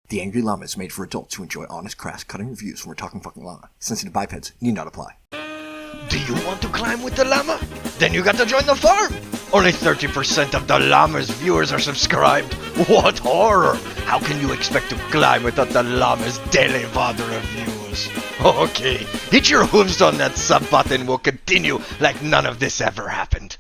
The Angry Llama is made for adults who enjoy honest, crass, cutting reviews when we're talking fucking llama. Sensitive bipeds need not apply. Do you want to climb with the llama? Then you got to join the farm! Only 30% of the llama's viewers are subscribed. What horror! How can you expect to climb without the llama's daily fodder of views? Okay, hit your hooves on that sub button. We'll continue like none of this ever happened.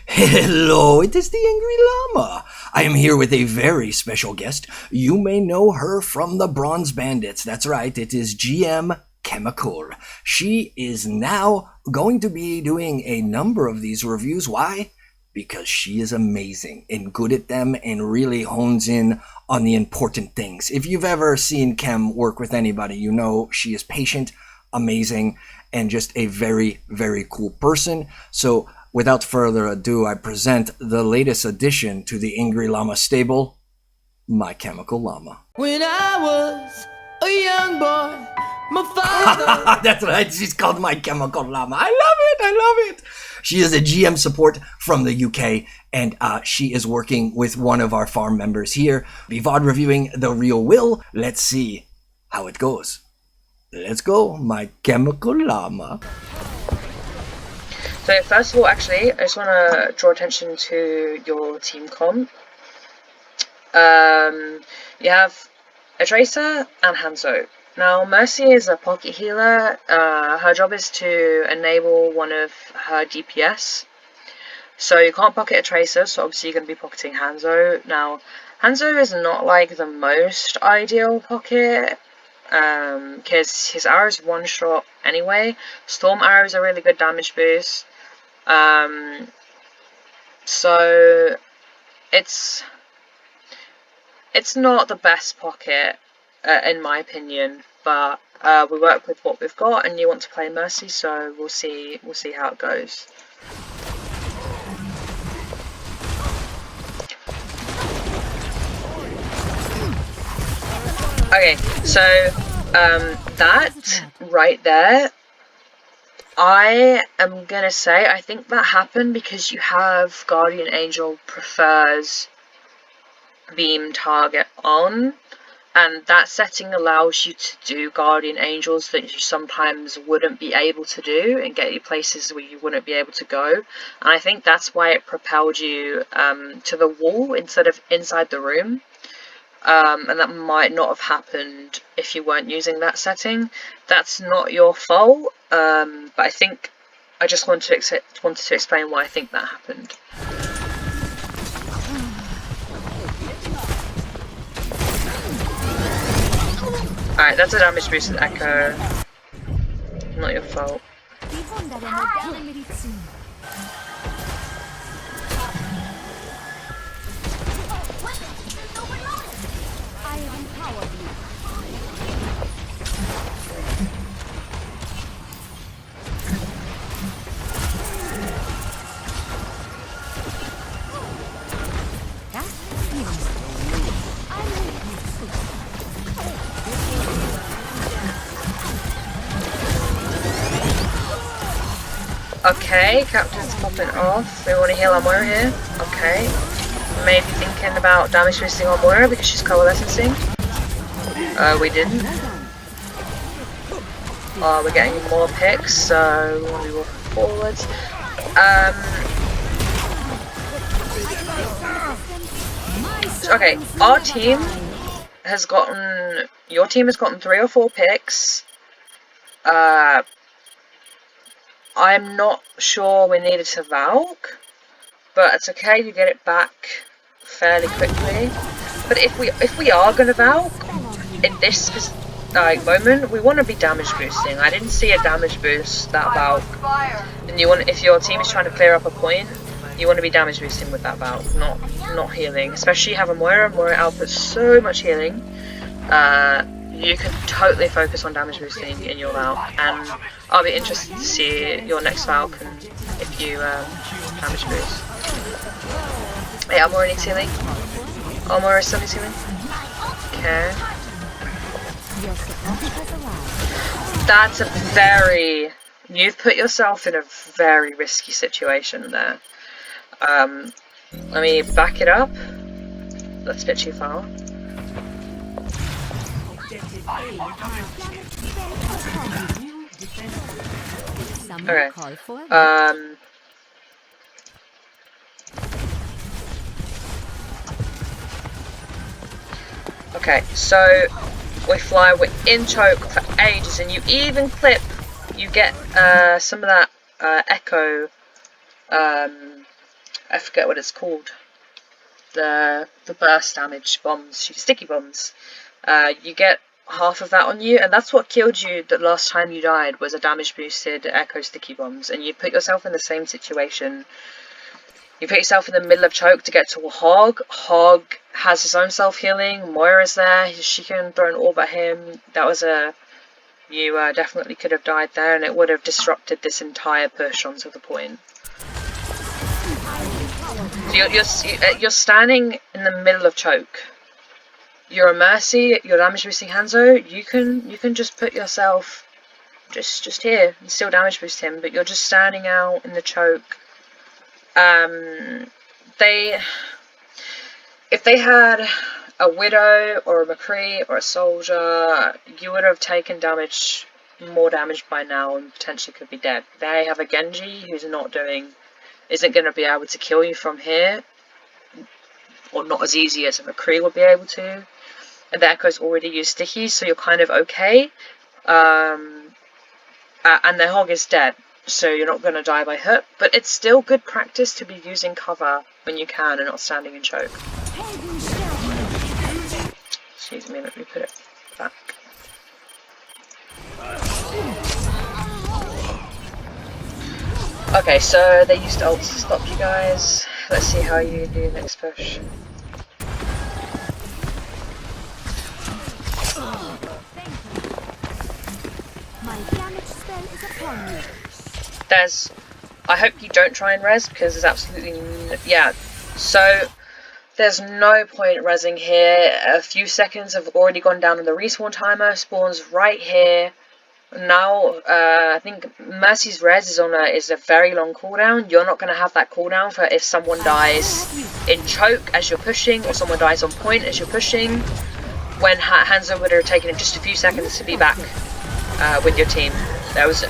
Hello, it is the Angry Llama. I am here with a very special guest. You may know her from the Bronze Bandits. That's right, it is GM Chemical. She is now going to be doing a number of these reviews. Why? Because she is amazing and good at them and really hones in on the important things. If you've ever seen Chem work with anybody, you know she is patient, amazing, and just a very, very cool person. So without further ado, I present the latest addition to the Angry Llama stable, My Chemical Llama. When I was a young boy, my father... That's right, she's called My Chemical Llama. I love it. She is a GM support from the UK, and she is working with one of our farm members here. Be VOD reviewing The Real Will. Let's see how it goes. Let's go, My Chemical Llama. So first of all, actually, I just want to draw attention to your team comp. You have a Tracer and Hanzo. Now, Mercy is a pocket healer. Her job is to enable one of her DPS. So you can't pocket a Tracer, so obviously you're going to be pocketing Hanzo. Now, Hanzo is not like the most ideal pocket, because his arrows one-shot anyway. Storm arrows are really good damage boost. So it's not the best pocket in my opinion, but we work with what we've got, and you want to play Mercy, so we'll see how it goes. Okay, so that right there, I am gonna say I think that happened because you have Guardian Angel prefers beam target on, and that setting allows you to do Guardian Angels that you sometimes wouldn't be able to do and get you places where you wouldn't be able to go, and I think that's why it propelled you to the wall instead of inside the room. And that might not have happened if you weren't using that setting. That's not your fault, but I think I just wanted to explain why I think that happened. Alright, that's a damage boosted Echo. Not your fault. Okay, Captain's popping off. We want to heal our Moira here. Okay. Maybe thinking about damage boosting our Moira because she's coalescing. We didn't. We're getting more picks, so we want to be walking forwards. Okay, our team has gotten... Your team has gotten 3 or 4 picks. I'm not sure we needed to Valk, but it's okay, you get it back fairly quickly. But if we are gonna Valk in this moment, we want to be damage boosting. I didn't see a damage boost that Valk, and you want, if your team is trying to clear up a point, you want to be damage boosting with that Valk, not healing. Especially you have a Moira. Moira outputs so much healing. You can totally focus on damage boosting in your Valk, and I'll be interested to see your next Valk and if you damage boost. Hey, Moira needs healing. Moira still needs healing. Okay. That's a very... You've put yourself in a very risky situation there. Let me back it up. that's a bit too far. Okay. Okay, so we fly, we're in choke for ages, and you even clip, you get some of that echo, I forget what it's called, the burst damage bombs, sticky bombs. You get half of that on you, and that's what killed you the last time you died, was a damage boosted echo sticky bombs. And you put yourself in the same situation. You put yourself in the middle of choke to get to a hog. Hog has his own self-healing. Moira's there. She can throw an orb at him. That was a... You definitely could have died there, and it would have disrupted this entire push onto the point. So you're standing in the middle of choke. You're a Mercy. You're damage boosting Hanzo. You can just put yourself just here and still damage boost him, but you're just standing out in the choke. If they had a Widow or a McCree or a Soldier, you would have taken more damage by now and potentially could be dead. They have a Genji who's isn't going to be able to kill you from here, or not as easy as a McCree would be able to. And the Echo's already used stickies, so you're kind of okay. And the Hog is dead, so you're not going to die by hurt, but it's still good practice to be using cover when you can and not standing in choke. Excuse me, let me put it back. Okay, so they used ults to stop you guys. Let's see how you do next push. I hope you don't try and res, because there's absolutely so there's no point resing here. A few seconds have already gone down on the respawn timer. Spawns right here. Now I think Mercy's res is a very long cooldown. You're not going to have that cooldown for if someone dies in choke as you're pushing, or someone dies on point as you're pushing. When Hanzo would have taken him just a few seconds to be back with your team. There was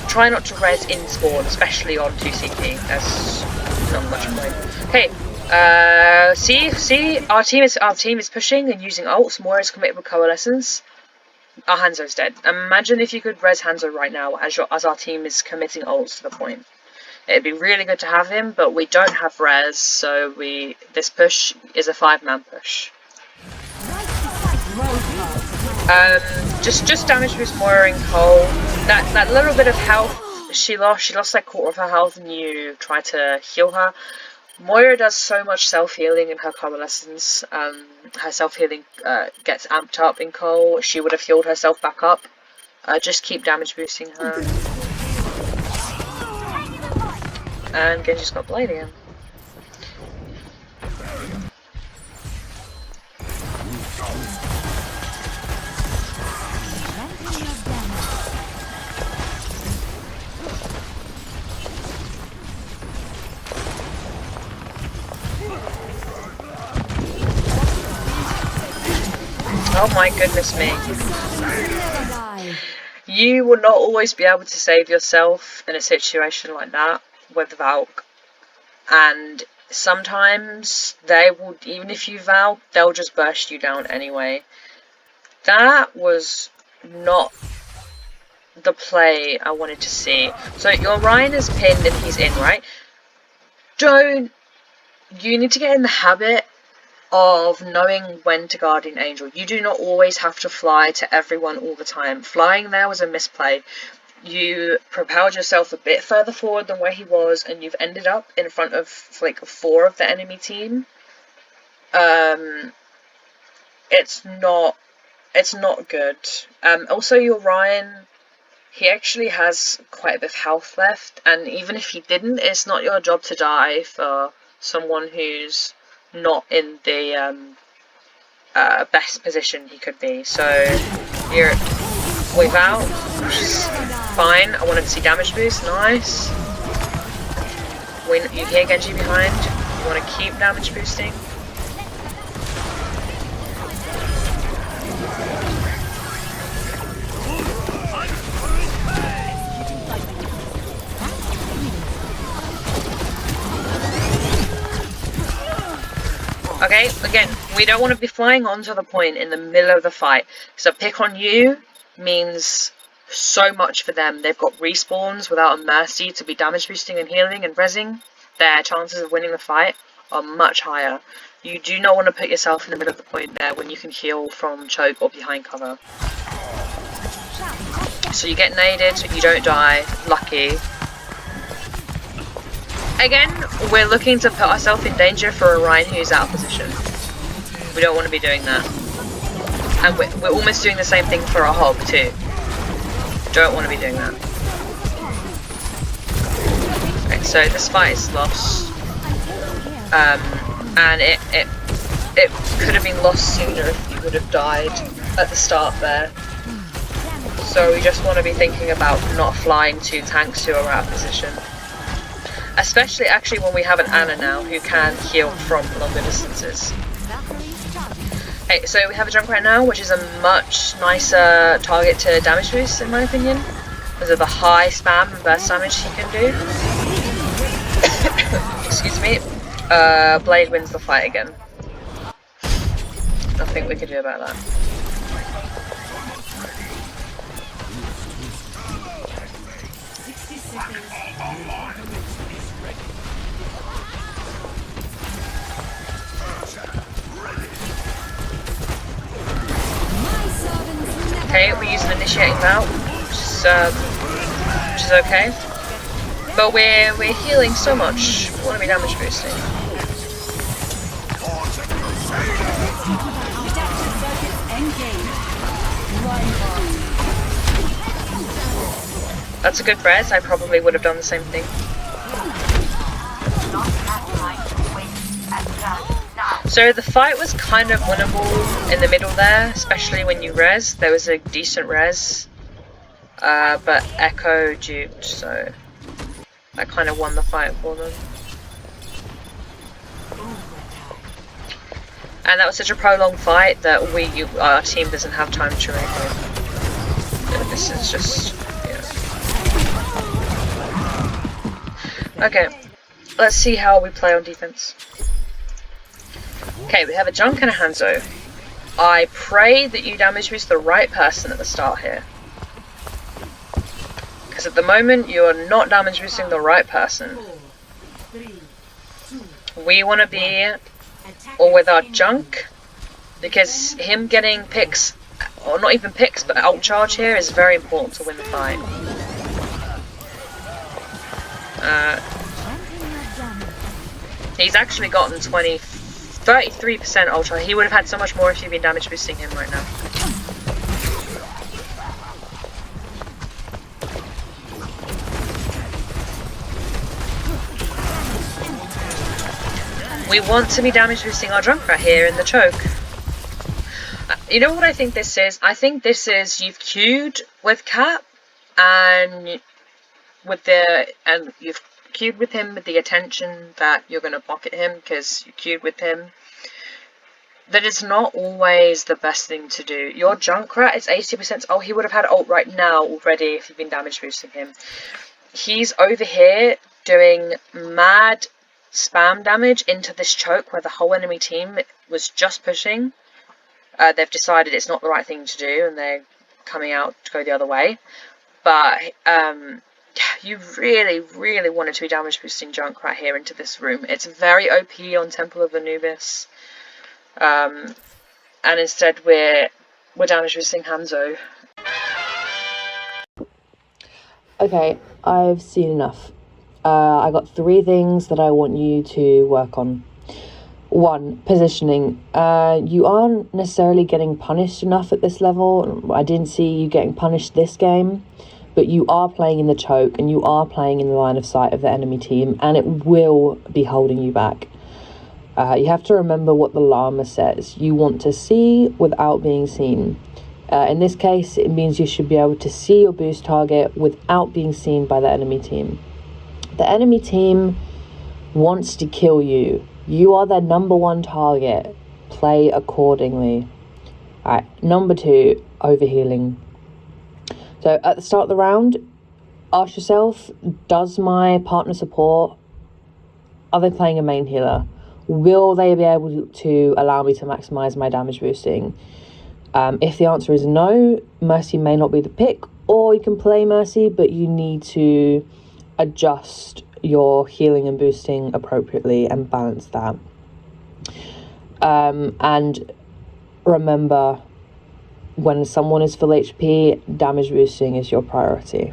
try not to res in spawn, especially on 2CP. That's not much point. Okay, see, our team is pushing and using ults. Moira's committed with coalescence. Our Hanzo's dead. Imagine if you could res Hanzo right now as our team is committing ults to the point. It'd be really good to have him, but we don't have res, so this push is a 5-man push. Just damage boost Moira and Cole. That little bit of health she lost like quarter of her health, and you try to heal her. Moira does so much self-healing in her coalescence. Her self-healing gets amped up in Cole. She would have healed herself back up. Just keep damage boosting her. And Genji's got Blade again. Oh my goodness me. You will not always be able to save yourself in a situation like that with Valk. And sometimes they will, even if you Valk, they'll just burst you down anyway. That was not the play I wanted to see. So your Ryan is pinned and he's in, right? You need to get in the habit of knowing when to Guardian Angel. You do not always have to fly to everyone all the time. Flying there was a misplay. You propelled yourself a bit further forward than where he was, and you've ended up in front of like 4 of the enemy team. It's not good. Also your Ryan, he actually has quite a bit of health left, and even if he didn't, it's not your job to die for someone who's not in the best position he could be. So you're without, which is fine. I wanted to see damage boost. Nice. You hear Genji behind. You want to keep damage boosting. Okay, again, we don't want to be flying onto the point in the middle of the fight. So pick on you means so much for them. They've got respawns without a mercy to be damage boosting and healing and rezzing. Their chances of winning the fight are much higher. You do not want to put yourself in the middle of the point there when you can heal from choke or behind cover. So you get naded, you don't die, lucky. Again, we're looking to put ourselves in danger for a Ryan who's out of position. We don't want to be doing that. And we're almost doing the same thing for a hog too. Don't want to be doing that. Okay, so this fight is lost. And it could have been lost sooner if you would have died at the start there. So we just want to be thinking about not flying to tanks who are out of position. Especially actually when we have an Anna now who can heal from longer distances. Okay, so we have a Junkrat now, which is a much nicer target to damage boost in my opinion. Because of the high spam and burst damage he can do. Excuse me. Blade wins the fight again. Nothing we can do about that. Okay, we use an initiating mount, which is okay. But we're healing so much. We want to be damage boosting. That's a good res. I probably would have done the same thing. So the fight was kind of winnable in the middle there, especially when you res. There was a decent res, but Echo duped, so that kind of won the fight for them. And that was such a prolonged fight that our team doesn't have time to react. This is just, yeah. Okay, let's see how we play on defense. Okay, we have a Junk and a Hanzo. I pray that you damage boost the right person at the start here. Because at the moment, you are not damage boosting the right person. We want to be all with our Junk, because him getting picks, or not even picks, but out charge here is very important to win the fight. He's actually gotten 33% ultra. He would have had so much more if you'd been damage boosting him right now. We want to be damage boosting our Junkrat here in the choke. You know what I think this is? I think this is you've queued with Cap and you've queued with him with the attention that you're going to pocket him because you queued with him. That is not always the best thing to do. Your Junkrat is 80%. Oh, he would have had ult right now already if you've been damage boosting him. He's over here doing mad spam damage into this choke where the whole enemy team was just pushing. They've decided it's not the right thing to do and they're coming out to go the other way. But you really, really wanted to be damage boosting Junkrat here into this room. It's very OP on Temple of Anubis. And instead we're damage boosting Hanzo. Okay, I've seen enough. I got 3 things that I want you to work on. 1, positioning. You aren't necessarily getting punished enough at this level. I didn't see you getting punished this game, but you are playing in the choke and you are playing in the line of sight of the enemy team, and it will be holding you back. You have to remember what the Llama says. You want to see without being seen. In this case, it means you should be able to see your boost target without being seen by the enemy team. The enemy team wants to kill you. You are their number one target. Play accordingly. Alright, number 2, overhealing. So at the start of the round, ask yourself, does my partner support, are they playing a main healer? Will they be able to allow me to maximize my damage boosting? If the answer is no, Mercy may not be the pick, or you can play Mercy, but you need to adjust your healing and boosting appropriately and balance that. And remember, when someone is full HP, damage boosting is your priority.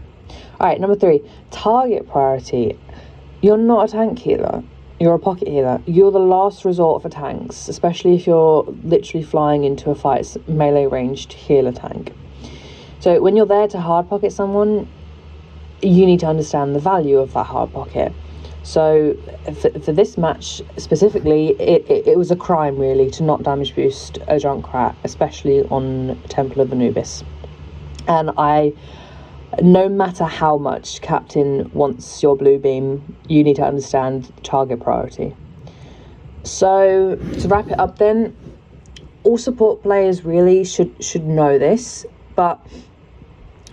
Alright, number 3, target priority. You're not a tank healer. You're a pocket healer. You're the last resort for tanks, especially if you're literally flying into a fight's melee ranged healer tank. So when you're there to hard pocket someone, you need to understand the value of that hard pocket. So for this match specifically, it was a crime really to not damage boost a Junkrat, especially on Temple of Anubis. And no matter how much Captain wants your blue beam, you need to understand target priority. So to wrap it up then, all support players really should know this, but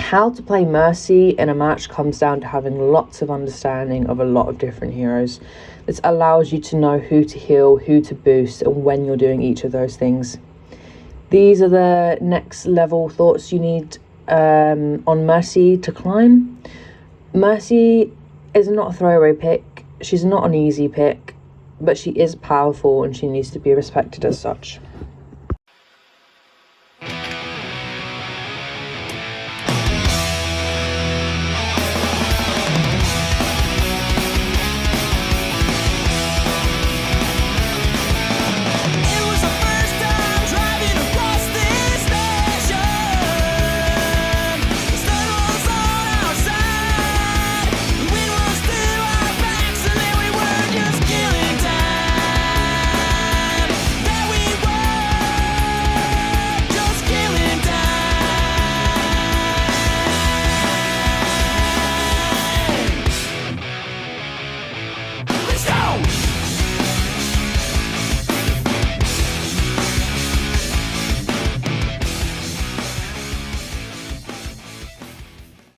how to play Mercy in a match comes down to having lots of understanding of a lot of different heroes. This allows you to know who to heal, who to boost, and when you're doing each of those things. These are the next level thoughts you need on Mercy to climb. Mercy is not a throwaway pick. She's not an easy pick, but she is powerful and she needs to be respected as such.